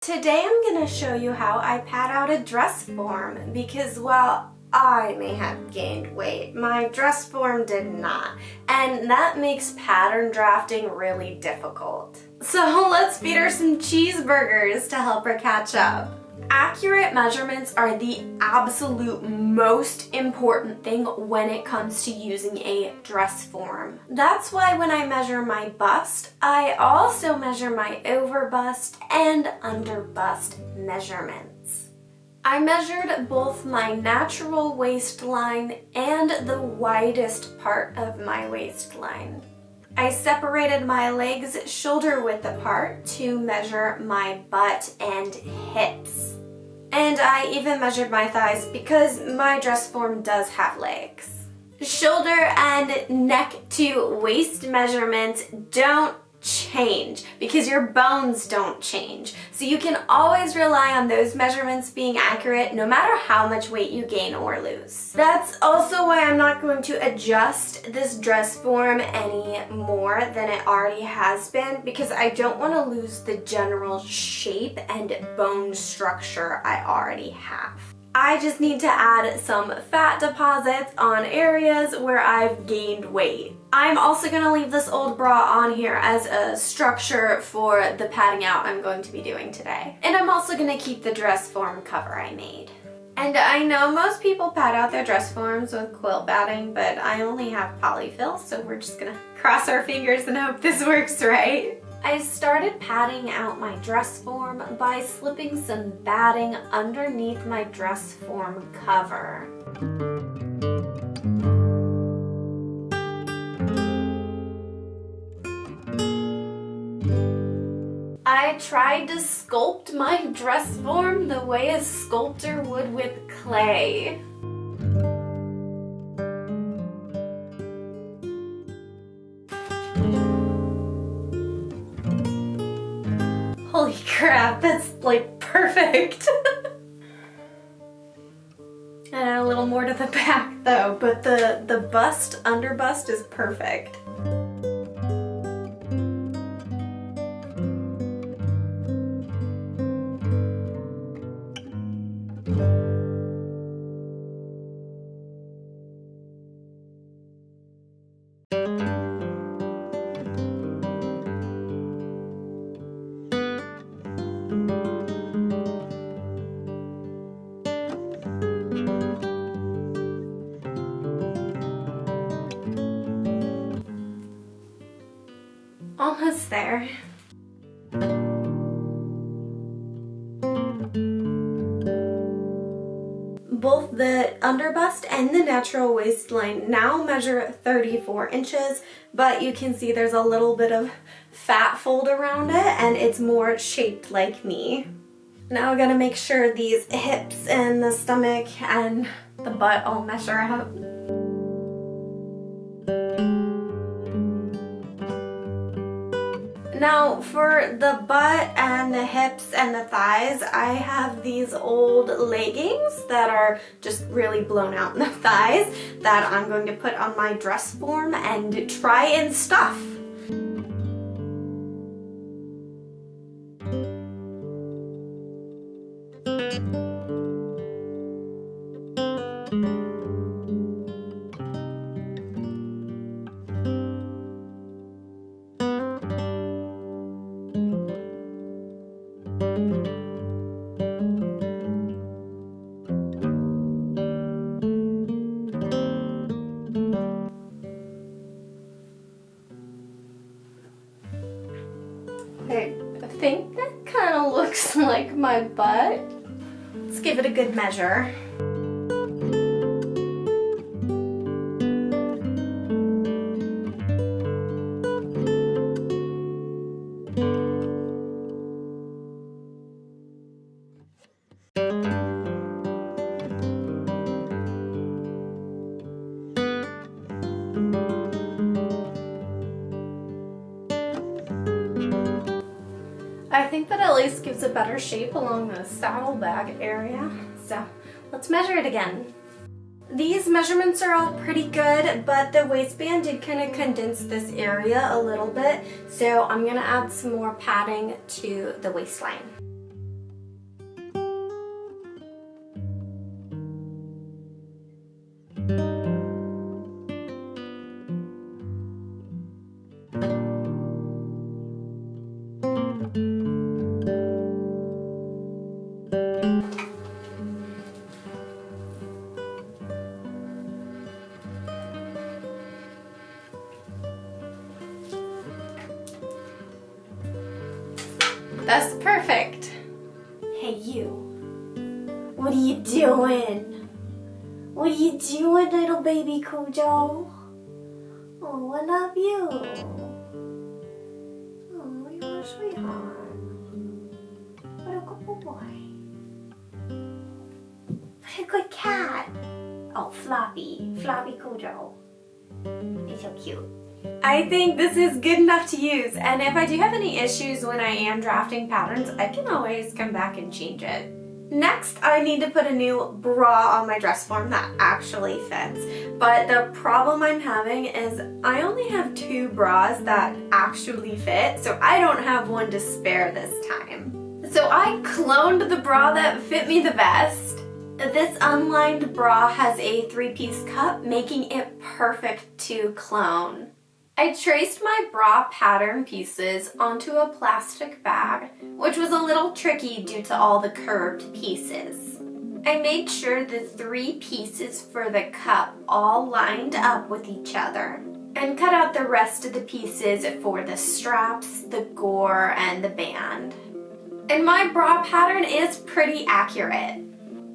Today I'm going to show you how I pad out a dress form because while I may have gained weight, my dress form did not, and that makes pattern drafting really difficult. So let's feed her some cheeseburgers to help her catch up. Accurate measurements are the absolute most important thing when it comes to using a dress form. That's why when I measure my bust, I also measure my overbust and underbust measurements. I measured both my natural waistline and the widest part of my waistline. I separated my legs shoulder width apart to measure my butt and hips. And I even measured my thighs because my dress form does have legs. Shoulder and neck to waist measurements don't change because your bones don't change. So you can always rely on those measurements being accurate no matter how much weight you gain or lose. That's also why I'm not going to adjust this dress form any more than it already has been, because I don't want to lose the general shape and bone structure I already have. I just need to add some fat deposits on areas where I've gained weight. I'm also going to leave this old bra on here as a structure for the padding out I'm going to be doing today. And I'm also going to keep the dress form cover I made. And I know most people pad out their dress forms with quilt batting, but I only have polyfill, so we're just going to cross our fingers and hope this works right. I started padding out my dress form by slipping some batting underneath my dress form cover. I tried to sculpt my dress form the way a sculptor would with clay. Holy crap, that's like perfect. And a little more to the back though, but the bust, underbust is perfect. Almost there. Both the underbust and the natural waistline now measure 34 inches, but you can see there's a little bit of fat fold around it and it's more shaped like me. Now I'm gonna make sure these hips and the stomach and the butt all measure out. Now for the butt and the hips and the thighs, I have these old leggings that are just really blown out in the thighs that I'm going to put on my dress form and try and stuff. I think that kind of looks like my butt. Let's give it a good measure. I think that at least gives a better shape along the saddlebag area. So let's measure it again. These measurements are all pretty good, but the waistband did kind of condense this area a little bit, so I'm gonna add some more padding to the waistline. That's perfect. Hey you, what are you doing? What are you doing, little baby Cujo? Oh, I love you. Oh, you're a sweetheart. What a good boy. What a good cat. Oh, Floppy Cujo. He's so cute. I think this is good enough to use, and if I do have any issues when I am drafting patterns, I can always come back and change it. Next, I need to put a new bra on my dress form that actually fits. But the problem I'm having is I only have 2 bras that actually fit, so I don't have one to spare this time. So I cloned the bra that fit me the best. This unlined bra has a 3-piece cup, making it perfect to clone. I traced my bra pattern pieces onto a plastic bag, which was a little tricky due to all the curved pieces. I made sure the 3 pieces for the cup all lined up with each other, and cut out the rest of the pieces for the straps, the gore, and the band. And my bra pattern is pretty accurate.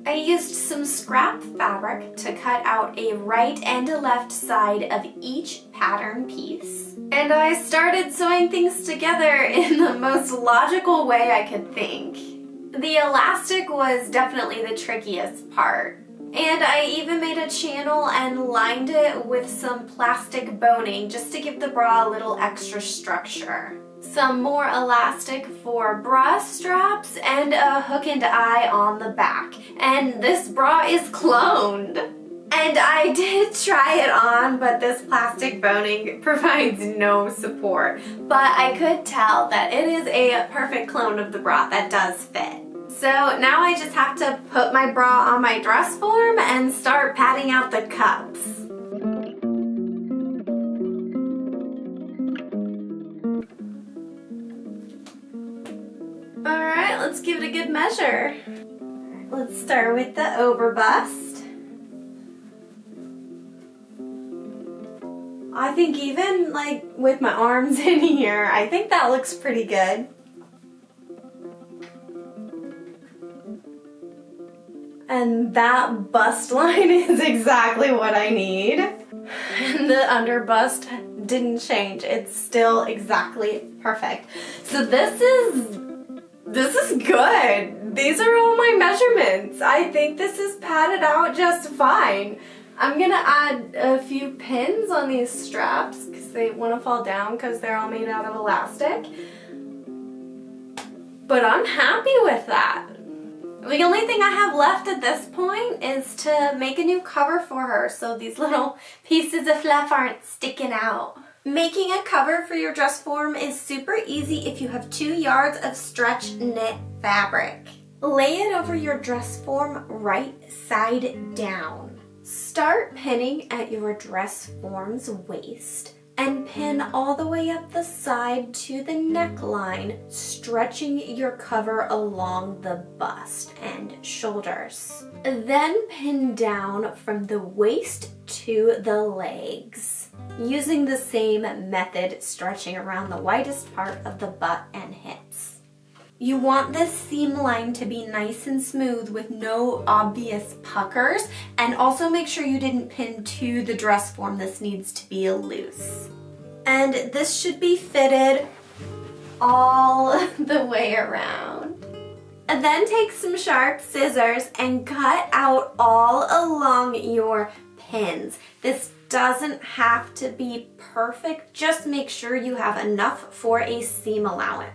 I used some scrap fabric to cut out a right and a left side of each pattern piece. And I started sewing things together in the most logical way I could think. The elastic was definitely the trickiest part. And I even made a channel and lined it with some plastic boning just to give the bra a little extra structure. Some more elastic for bra straps, and a hook and eye on the back. And this bra is cloned. And I did try it on, but this plastic boning provides no support. But I could tell that it is a perfect clone of the bra that does fit. So now I just have to put my bra on my dress form and start padding out the cups. Alright, let's give it a good measure. Let's start with the overbust. I think even like with my arms in here, I think that looks pretty good. And that bust line is exactly what I need. And the underbust didn't change. It's still exactly perfect. So this is good. These are all my measurements. I think this is padded out just fine. I'm gonna add a few pins on these straps because they want to fall down because they're all made out of elastic. But I'm happy with that. The only thing I have left at this point is to make a new cover for her so these little pieces of fluff aren't sticking out. Making a cover for your dress form is super easy if you have 2 yards of stretch knit fabric. Lay it over your dress form right side down. Start pinning at your dress form's waist and pin all the way up the side to the neckline, stretching your cover along the bust and shoulders. Then pin down from the waist to the legs, using the same method, stretching around the widest part of the butt and hips. You want this seam line to be nice and smooth with no obvious puckers, and also make sure you didn't pin to the dress form. This needs to be loose. And this should be fitted all the way around. And then take some sharp scissors and cut out all along your pins. This doesn't have to be perfect, just make sure you have enough for a seam allowance.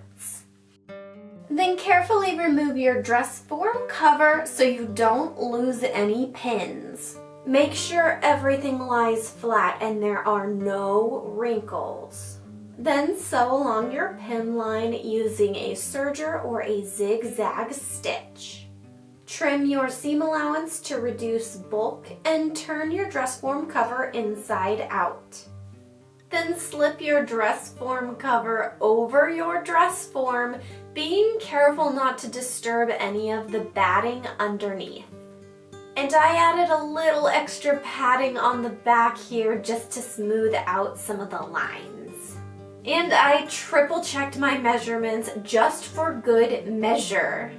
Then carefully remove your dress form cover so you don't lose any pins. Make sure everything lies flat and there are no wrinkles. Then sew along your pin line using a serger or a zigzag stitch. Trim your seam allowance to reduce bulk and turn your dress form cover inside out. Then slip your dress form cover over your dress form, being careful not to disturb any of the batting underneath. And I added a little extra padding on the back here just to smooth out some of the lines. And I triple checked my measurements just for good measure.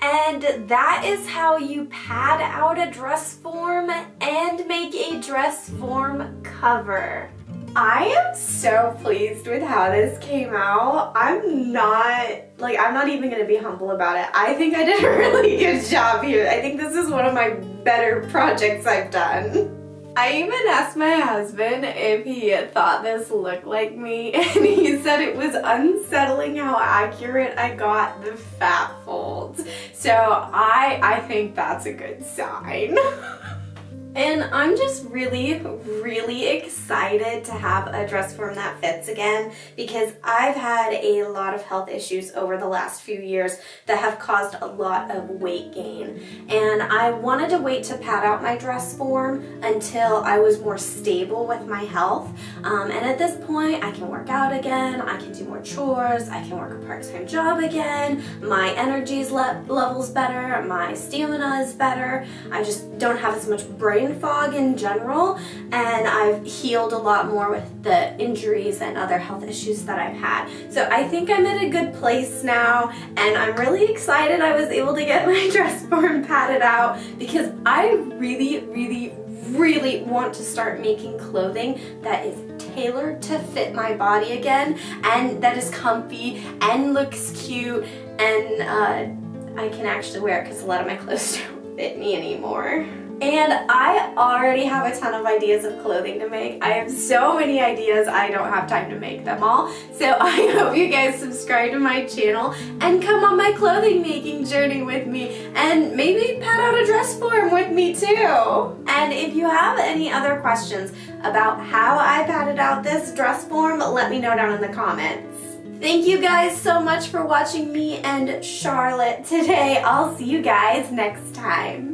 And that is how you pad out a dress form and make a dress form cover. I am so pleased with how this came out. I'm not even gonna be humble about it. I think I did a really good job here. I think this is one of my better projects I've done. I even asked my husband if he thought this looked like me, and he said it was unsettling how accurate I got the fat folds. So I think that's a good sign. And I'm just really, really excited to have a dress form that fits again, because I've had a lot of health issues over the last few years that have caused a lot of weight gain. And I wanted to wait to pad out my dress form until I was more stable with my health. And at this point, I can work out again, I can do more chores, I can work a part-time job again, my energy level's better, my stamina is better, I just don't have as much brain fog in general, and I've healed a lot more with the injuries and other health issues that I've had. So I think I'm in a good place now, and I'm really excited I was able to get my dress form padded out, because I really, really, really want to start making clothing that is tailored to fit my body again, and that is comfy and looks cute, and I can actually wear it because a lot of my clothes don't fit me anymore. And I already have a ton of ideas of clothing to make. I have so many ideas, I don't have time to make them all. So I hope you guys subscribe to my channel and come on my clothing making journey with me, and maybe pad out a dress form with me too. And if you have any other questions about how I padded out this dress form, let me know down in the comments. Thank you guys so much for watching me and Charlotte today. I'll see you guys next time.